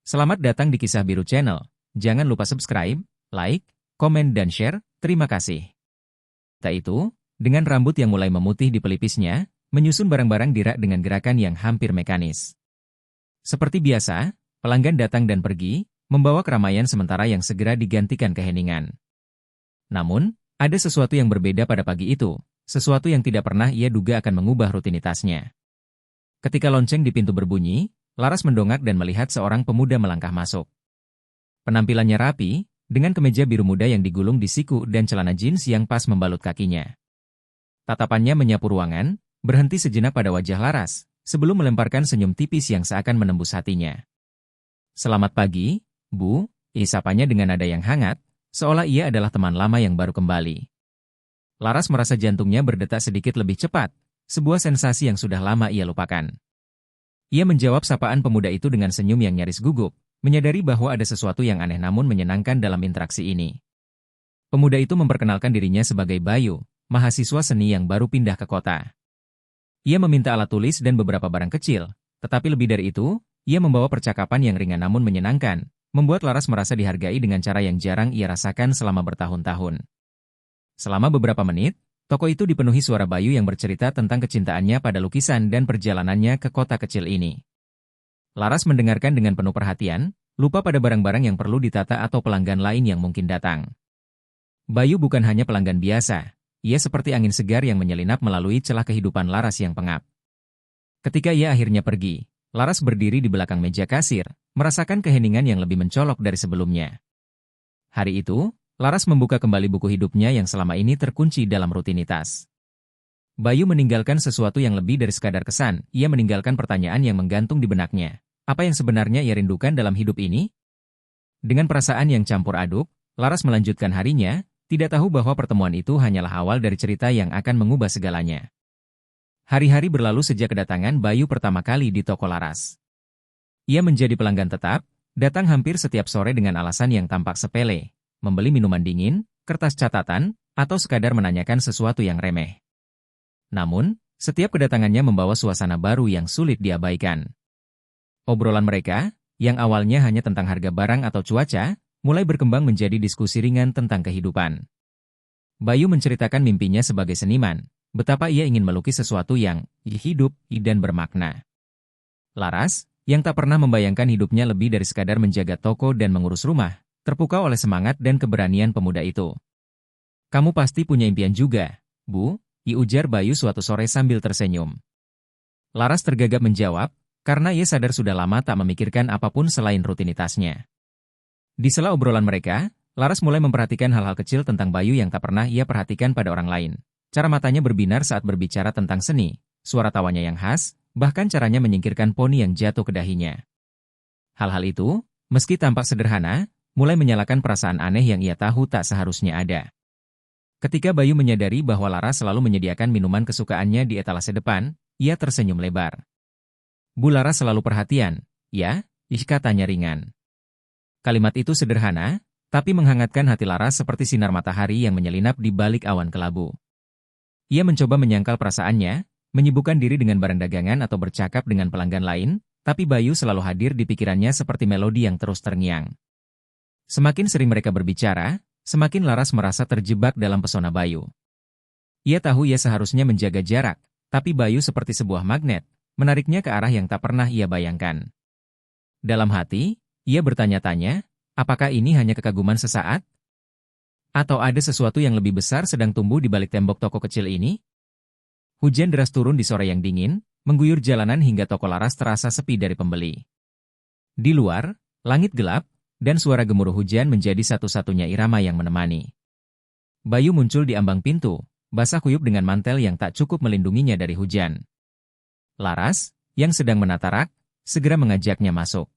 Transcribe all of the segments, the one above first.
Selamat datang di Kisah Biru Channel. Jangan lupa subscribe, like, komen, dan share. Terima kasih. Tak itu, dengan rambut yang mulai memutih di pelipisnya, menyusun barang-barang di rak dengan gerakan yang hampir mekanis. Seperti biasa, pelanggan datang dan pergi, membawa keramaian sementara yang segera digantikan keheningan. Namun, ada sesuatu yang berbeda pada pagi itu, sesuatu yang tidak pernah ia duga akan mengubah rutinitasnya. Ketika lonceng di pintu berbunyi, Laras mendongak dan melihat seorang pemuda melangkah masuk. Penampilannya rapi, dengan kemeja biru muda yang digulung di siku dan celana jeans yang pas membalut kakinya. Tatapannya menyapu ruangan, berhenti sejenak pada wajah Laras, sebelum melemparkan senyum tipis yang seakan menembus hatinya. "Selamat pagi, Bu," isapanya dengan nada yang hangat, seolah ia adalah teman lama yang baru kembali. Laras merasa jantungnya berdetak sedikit lebih cepat, sebuah sensasi yang sudah lama ia lupakan. Ia menjawab sapaan pemuda itu dengan senyum yang nyaris gugup, menyadari bahwa ada sesuatu yang aneh namun menyenangkan dalam interaksi ini. Pemuda itu memperkenalkan dirinya sebagai Bayu, mahasiswa seni yang baru pindah ke kota. Ia meminta alat tulis dan beberapa barang kecil, tetapi lebih dari itu, ia membawa percakapan yang ringan namun menyenangkan, membuat Laras merasa dihargai dengan cara yang jarang ia rasakan selama bertahun-tahun. Selama beberapa menit, toko itu dipenuhi suara Bayu yang bercerita tentang kecintaannya pada lukisan dan perjalanannya ke kota kecil ini. Laras mendengarkan dengan penuh perhatian, lupa pada barang-barang yang perlu ditata atau pelanggan lain yang mungkin datang. Bayu bukan hanya pelanggan biasa, ia seperti angin segar yang menyelinap melalui celah kehidupan Laras yang pengap. Ketika ia akhirnya pergi, Laras berdiri di belakang meja kasir, merasakan keheningan yang lebih mencolok dari sebelumnya. Hari itu, Laras membuka kembali buku hidupnya yang selama ini terkunci dalam rutinitas. Bayu meninggalkan sesuatu yang lebih dari sekadar kesan, ia meninggalkan pertanyaan yang menggantung di benaknya. Apa yang sebenarnya ia rindukan dalam hidup ini? Dengan perasaan yang campur aduk, Laras melanjutkan harinya, tidak tahu bahwa pertemuan itu hanyalah awal dari cerita yang akan mengubah segalanya. Hari-hari berlalu sejak kedatangan Bayu pertama kali di toko Laras. Ia menjadi pelanggan tetap, datang hampir setiap sore dengan alasan yang tampak sepele. Membeli minuman dingin, kertas catatan, atau sekadar menanyakan sesuatu yang remeh. Namun, setiap kedatangannya membawa suasana baru yang sulit diabaikan. Obrolan mereka, yang awalnya hanya tentang harga barang atau cuaca, mulai berkembang menjadi diskusi ringan tentang kehidupan. Bayu menceritakan mimpinya sebagai seniman, betapa ia ingin melukis sesuatu yang hidup dan bermakna. Laras, yang tak pernah membayangkan hidupnya lebih dari sekadar menjaga toko dan mengurus rumah, terpukau oleh semangat dan keberanian pemuda itu. "Kamu pasti punya impian juga, Bu," ujar Bayu suatu sore sambil tersenyum. Laras tergagap menjawab, karena ia sadar sudah lama tak memikirkan apapun selain rutinitasnya. Di sela obrolan mereka, Laras mulai memperhatikan hal-hal kecil tentang Bayu yang tak pernah ia perhatikan pada orang lain. Cara matanya berbinar saat berbicara tentang seni, suara tawanya yang khas, bahkan caranya menyingkirkan poni yang jatuh ke dahinya. Hal-hal itu, meski tampak sederhana, mulai menyalakan perasaan aneh yang ia tahu tak seharusnya ada. Ketika Bayu menyadari bahwa Laras selalu menyediakan minuman kesukaannya di etalase depan, ia tersenyum lebar. "Bu, Laras selalu perhatian, ya?" katanya ringan. Kalimat itu sederhana, tapi menghangatkan hati Laras seperti sinar matahari yang menyelinap di balik awan kelabu. Ia mencoba menyangkal perasaannya, menyibukkan diri dengan barang dagangan atau bercakap dengan pelanggan lain, tapi Bayu selalu hadir di pikirannya seperti melodi yang terus terngiang. Semakin sering mereka berbicara, semakin Laras merasa terjebak dalam pesona Bayu. Ia tahu ia seharusnya menjaga jarak, tapi Bayu seperti sebuah magnet, menariknya ke arah yang tak pernah ia bayangkan. Dalam hati, ia bertanya-tanya, apakah ini hanya kekaguman sesaat? Atau ada sesuatu yang lebih besar sedang tumbuh di balik tembok toko kecil ini? Hujan deras turun di sore yang dingin, mengguyur jalanan hingga toko Laras terasa sepi dari pembeli. Di luar, langit gelap, dan suara gemuruh hujan menjadi satu-satunya irama yang menemani. Bayu muncul di ambang pintu, basah kuyup dengan mantel yang tak cukup melindunginya dari hujan. Laras, yang sedang menata rak, segera mengajaknya masuk.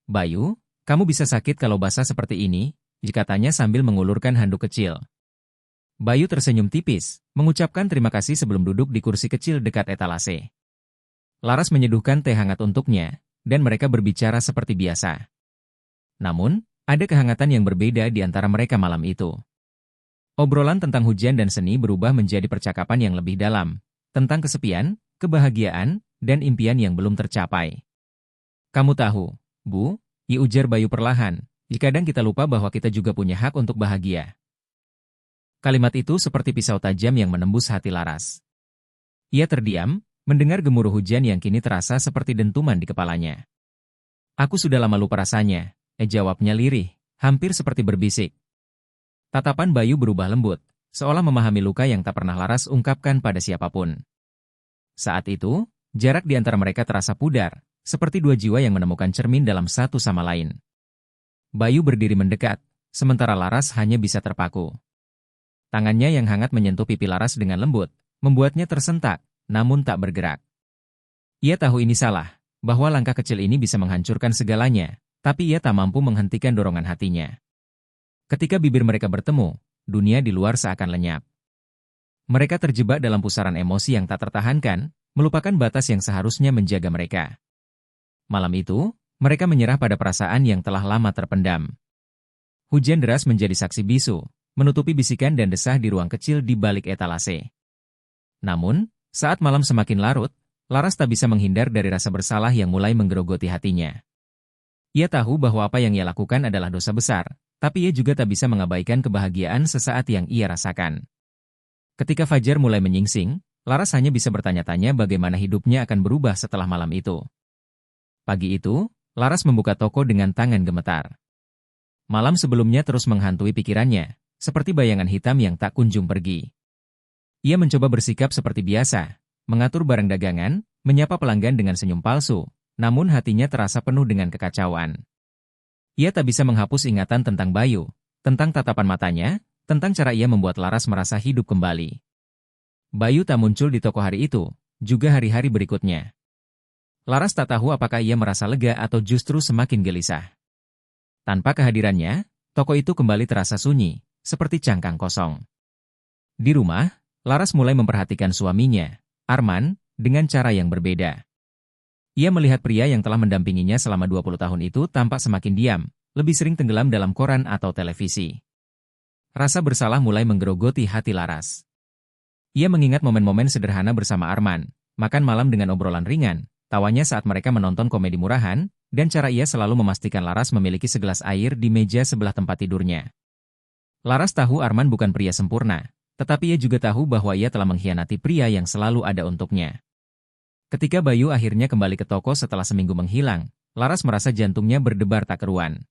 "Bayu, kamu bisa sakit kalau basah seperti ini," katanya sambil mengulurkan handuk kecil. Bayu tersenyum tipis, mengucapkan terima kasih sebelum duduk di kursi kecil dekat etalase. Laras menyeduhkan teh hangat untuknya, dan mereka berbicara seperti biasa. Namun, ada kehangatan yang berbeda di antara mereka malam itu. Obrolan tentang hujan dan seni berubah menjadi percakapan yang lebih dalam, tentang kesepian, kebahagiaan, dan impian yang belum tercapai. "Kamu tahu, Bu," Ujar Bayu perlahan. Kadang kita lupa bahwa kita juga punya hak untuk bahagia. Kalimat itu seperti pisau tajam yang menembus hati Laras. Ia terdiam, mendengar gemuruh hujan yang kini terasa seperti dentuman di kepalanya. Aku sudah lama lupa rasanya, jawabnya lirih, hampir seperti berbisik. Tatapan Bayu berubah lembut, seolah memahami luka yang tak pernah Laras ungkapkan pada siapapun. Saat itu, jarak di antara mereka terasa pudar, seperti dua jiwa yang menemukan cermin dalam satu sama lain. Bayu berdiri mendekat, sementara Laras hanya bisa terpaku. Tangannya yang hangat menyentuh pipi Laras dengan lembut, membuatnya tersentak, namun tak bergerak. Ia tahu ini salah, bahwa langkah kecil ini bisa menghancurkan segalanya, tapi ia tak mampu menghentikan dorongan hatinya. Ketika bibir mereka bertemu, dunia di luar seakan lenyap. Mereka terjebak dalam pusaran emosi yang tak tertahankan, melupakan batas yang seharusnya menjaga mereka. Malam itu, mereka menyerah pada perasaan yang telah lama terpendam. Hujan deras menjadi saksi bisu, menutupi bisikan dan desah di ruang kecil di balik etalase. Namun, saat malam semakin larut, Laras tak bisa menghindar dari rasa bersalah yang mulai menggerogoti hatinya. Ia tahu bahwa apa yang ia lakukan adalah dosa besar, tapi ia juga tak bisa mengabaikan kebahagiaan sesaat yang ia rasakan. Ketika fajar mulai menyingsing, Laras hanya bisa bertanya-tanya bagaimana hidupnya akan berubah setelah malam itu. Pagi itu, Laras membuka toko dengan tangan gemetar. Malam sebelumnya terus menghantui pikirannya, seperti bayangan hitam yang tak kunjung pergi. Ia mencoba bersikap seperti biasa, mengatur barang dagangan, menyapa pelanggan dengan senyum palsu, namun hatinya terasa penuh dengan kekacauan. Ia tak bisa menghapus ingatan tentang Bayu, tentang tatapan matanya, tentang cara ia membuat Laras merasa hidup kembali. Bayu tak muncul di toko hari itu, juga hari-hari berikutnya. Laras tak tahu apakah ia merasa lega atau justru semakin gelisah. Tanpa kehadirannya, toko itu kembali terasa sunyi, seperti cangkang kosong. Di rumah, Laras mulai memperhatikan suaminya, Arman, dengan cara yang berbeda. Ia melihat pria yang telah mendampinginya selama 20 tahun itu tampak semakin diam, lebih sering tenggelam dalam koran atau televisi. Rasa bersalah mulai menggerogoti hati Laras. Ia mengingat momen-momen sederhana bersama Arman, makan malam dengan obrolan ringan, tawanya saat mereka menonton komedi murahan, dan cara ia selalu memastikan Laras memiliki segelas air di meja sebelah tempat tidurnya. Laras tahu Arman bukan pria sempurna, tetapi ia juga tahu bahwa ia telah mengkhianati pria yang selalu ada untuknya. Ketika Bayu akhirnya kembali ke toko setelah seminggu menghilang, Laras merasa jantungnya berdebar tak keruan.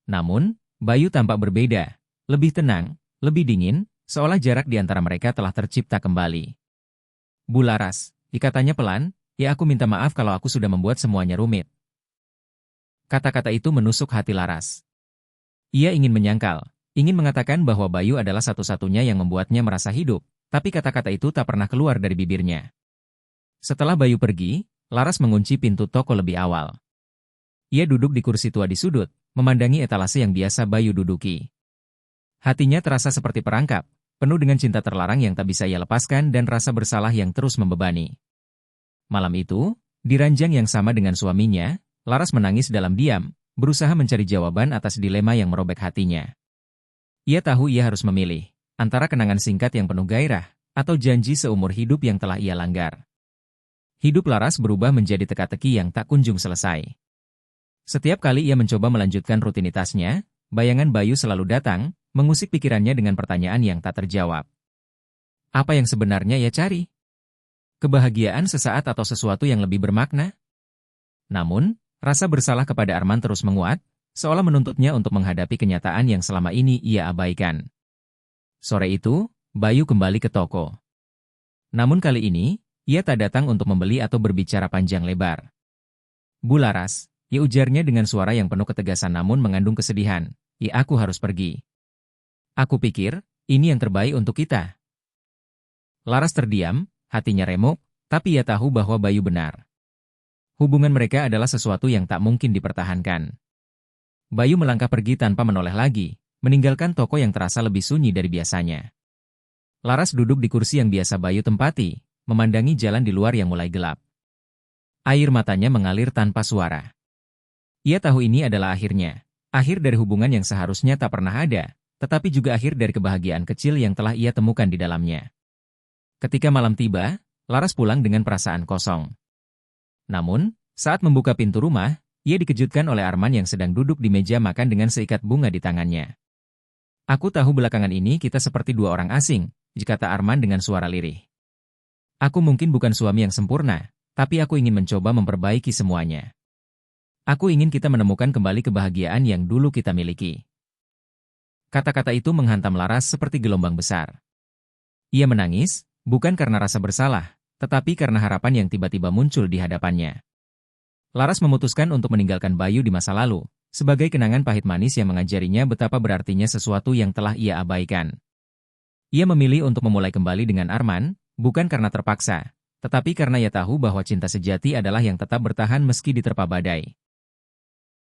Namun, Bayu tampak berbeda, lebih tenang, lebih dingin, seolah jarak di antara mereka telah tercipta kembali. "Bu Laras," katanya pelan, "ya aku minta maaf kalau aku sudah membuat semuanya rumit." Kata-kata itu menusuk hati Laras. Ia ingin menyangkal, ingin mengatakan bahwa Bayu adalah satu-satunya yang membuatnya merasa hidup, tapi kata-kata itu tak pernah keluar dari bibirnya. Setelah Bayu pergi, Laras mengunci pintu toko lebih awal. Ia duduk di kursi tua di sudut, memandangi etalase yang biasa Bayu duduki. Hatinya terasa seperti perangkap, penuh dengan cinta terlarang yang tak bisa ia lepaskan dan rasa bersalah yang terus membebani. Malam itu, di ranjang yang sama dengan suaminya, Laras menangis dalam diam, berusaha mencari jawaban atas dilema yang merobek hatinya. Ia tahu ia harus memilih, antara kenangan singkat yang penuh gairah, atau janji seumur hidup yang telah ia langgar. Hidup Laras berubah menjadi teka-teki yang tak kunjung selesai. Setiap kali ia mencoba melanjutkan rutinitasnya, bayangan Bayu selalu datang, mengusik pikirannya dengan pertanyaan yang tak terjawab. Apa yang sebenarnya ia cari? Kebahagiaan sesaat atau sesuatu yang lebih bermakna? Namun, rasa bersalah kepada Arman terus menguat, seolah menuntutnya untuk menghadapi kenyataan yang selama ini ia abaikan. Sore itu, Bayu kembali ke toko. Namun kali ini, ia tak datang untuk membeli atau berbicara panjang lebar. "Bu Laras," ujarnya dengan suara yang penuh ketegasan namun mengandung kesedihan, "aku harus pergi. Aku pikir, ini yang terbaik untuk kita." Laras terdiam, hatinya remuk, tapi ia tahu bahwa Bayu benar. Hubungan mereka adalah sesuatu yang tak mungkin dipertahankan. Bayu melangkah pergi tanpa menoleh lagi, meninggalkan toko yang terasa lebih sunyi dari biasanya. Laras duduk di kursi yang biasa Bayu tempati, memandangi jalan di luar yang mulai gelap. Air matanya mengalir tanpa suara. Ia tahu ini adalah akhirnya, akhir dari hubungan yang seharusnya tak pernah ada, tetapi juga akhir dari kebahagiaan kecil yang telah ia temukan di dalamnya. Ketika malam tiba, Laras pulang dengan perasaan kosong. Namun, saat membuka pintu rumah, Ia dikejutkan oleh Arman yang sedang duduk di meja makan dengan seikat bunga di tangannya. Aku tahu belakangan ini kita seperti dua orang asing, kata Arman dengan suara lirih. Aku mungkin bukan suami yang sempurna, tapi aku ingin mencoba memperbaiki semuanya. Aku ingin kita menemukan kembali kebahagiaan yang dulu kita miliki. Kata-kata itu menghantam Laras seperti gelombang besar. Ia menangis, bukan karena rasa bersalah, tetapi karena harapan yang tiba-tiba muncul di hadapannya. Laras memutuskan untuk meninggalkan Bayu di masa lalu, sebagai kenangan pahit manis yang mengajarinya betapa berartinya sesuatu yang telah ia abaikan. Ia memilih untuk memulai kembali dengan Arman, bukan karena terpaksa, tetapi karena ia tahu bahwa cinta sejati adalah yang tetap bertahan meski diterpa badai.